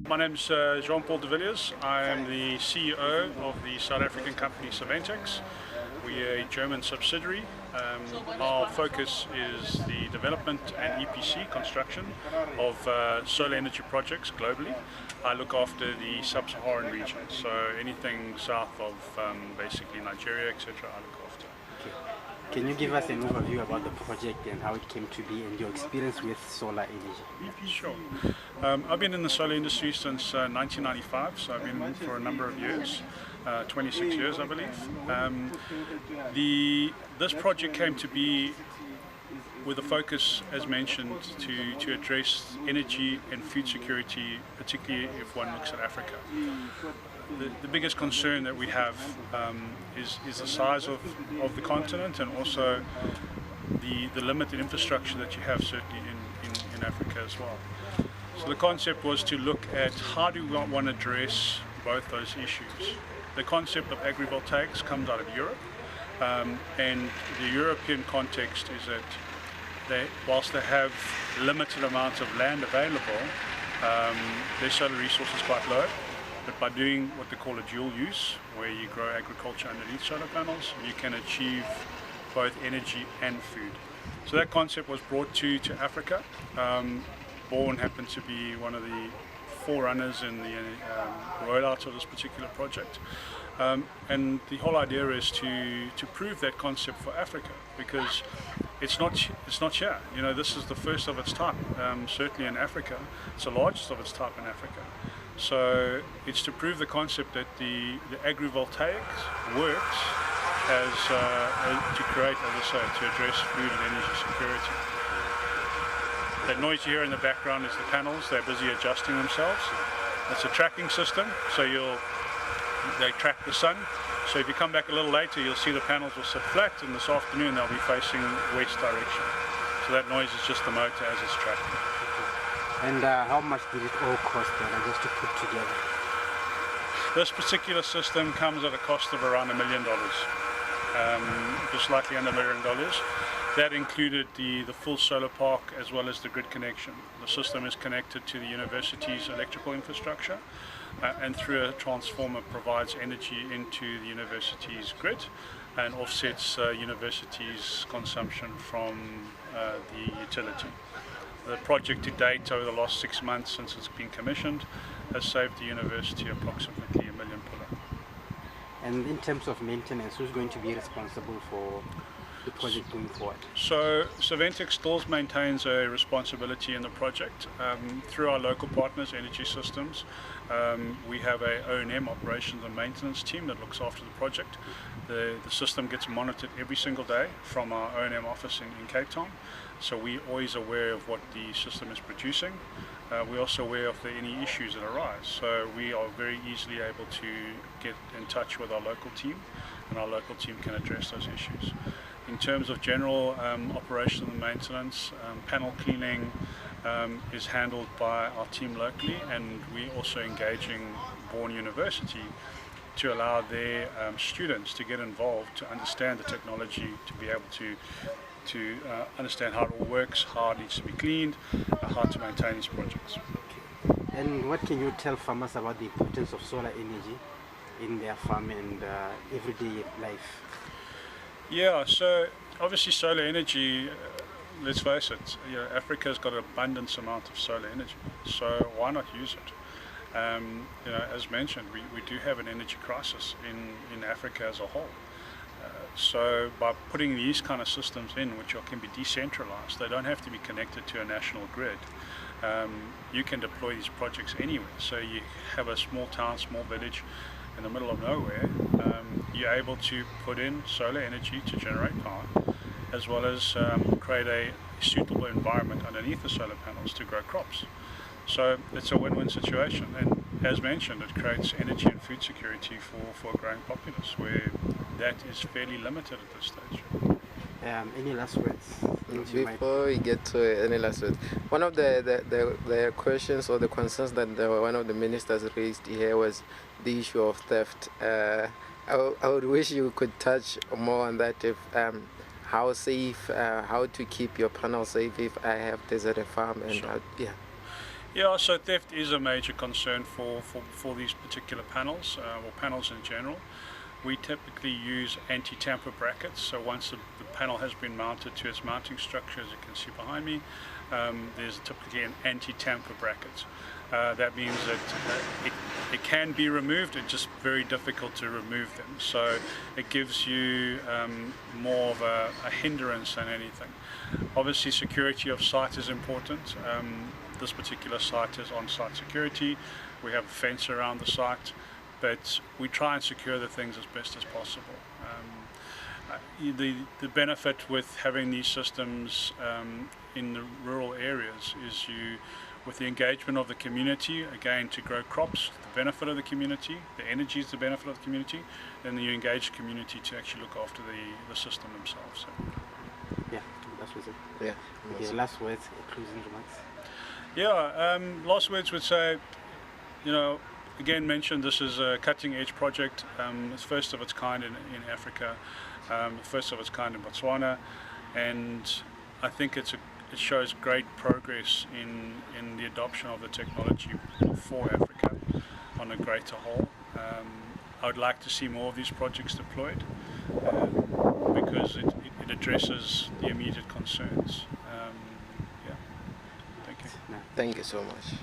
My name's Jean-Paul de Villiers. I am the CEO of the South African company Soventix. We're a German subsidiary. Our focus is the development and EPC construction of solar energy projects globally. I look after the sub-Saharan region, so anything south of basically Nigeria, etc. I look after. Can you give us an overview about the project and how it came to be and your experience with solar energy? Sure. I've been in the solar industry since 1995, so I've been in for a number of years, 26 years I believe. This project came to be with a focus, as mentioned, to address energy and food security, particularly if one looks at Africa. The biggest concern that we have is the size of the continent, and also the limited infrastructure that you have certainly in Africa as well. So the concept was to look at how do we want to address both those issues. The concept of AgriVoltaics comes out of Europe, and the European context is that whilst they have limited amounts of land available, their solar resource is quite low. But by doing what they call a dual use, where you grow agriculture underneath solar panels, you can achieve both energy and food. So that concept was brought to Africa. BUAN happened to be one of the forerunners in the rollout of this particular project. And the whole idea is to prove that concept for Africa, because it's not here. You know, this is the first of its type, certainly in Africa. It's the largest of its type in Africa. So it's to prove the concept that the AgriVoltaics works to create, as I say, to address food and energy security. That noise you hear in the background is the panels. They're busy adjusting themselves. It's a tracking system, so they track the sun. So if you come back a little later, you'll see the panels will sit flat, and this afternoon they'll be facing west direction. So that noise is just the motor as it's tracking. And how much did it all cost just to put together? This particular system comes at a cost of around $1 million, just slightly under $1 million. That included the full solar park as well as the grid connection. The system is connected to the university's electrical infrastructure, and through a transformer provides energy into the university's grid and offsets university's consumption from the utility. The project to date, over the last 6 months since it's been commissioned, has saved the university approximately $1 million. And in terms of maintenance, who's going to be responsible for the project going forward? So Soventix still maintains a responsibility in the project through our local partners, Energy Systems. We have a O&M, operations and maintenance team, that looks after the project. The system gets monitored every single day from our O&M office in Cape Town, so we're always aware of what the system is producing. We're also aware of any issues that arise, so we are very easily able to get in touch with our local team, and our local team can address those issues. In terms of general operation and maintenance, panel cleaning is handled by our team locally, and we're also engaging BUAN University to allow their students to get involved, to understand the technology, to be able to understand how it all works, how it needs to be cleaned, how to maintain these projects. And what can you tell farmers about the importance of solar energy in their farm and everyday life? Yeah, so obviously solar energy, let's face it, Africa's got an abundant amount of solar energy, so why not use it? As mentioned, we do have an energy crisis in Africa as a whole. So by putting these kind of systems in, which can be decentralized, they don't have to be connected to a national grid. You can deploy these projects anywhere. So you have a small town, small village in the middle of nowhere, you're able to put in solar energy to generate power, as well as create a suitable environment underneath the solar panels to grow crops. So it's a win-win situation, and as mentioned, it creates energy and food security for a growing populace, where that is fairly limited at this stage. Any last words? Before we get to any last words, one of the questions or the concerns that one of the ministers raised here was the issue of theft. I would wish you could touch more on that, if how safe, how to keep your panel safe if I have this at a farm, and sure. Yeah. Yeah, so theft is a major concern for these particular panels, or panels in general. We typically use anti-tamper brackets, so once the panel has been mounted to its mounting structure, as you can see behind me, there's typically an anti-tamper bracket. That means that it can be removed, it's just very difficult to remove them. So it gives you more of a hindrance than anything. Obviously security of site is important. This particular site is on-site security. We have a fence around the site, but we try and secure the things as best as possible. The benefit with having these systems in the rural areas is with the engagement of the community, again, to grow crops, the benefit of the community, the energy is the benefit of the community, then you engage the community to actually look after the system themselves. So. Yeah, that was it. Yeah. Okay, last words, closing remarks. Yeah, last words would say, again mentioned this is a cutting edge project. It's first of its kind in Africa, first of its kind in Botswana, and I think it shows great progress in the adoption of the technology for Africa on a greater whole. I would like to see more of these projects deployed because it addresses the immediate concerns. Yeah, thank you. Thank you so much.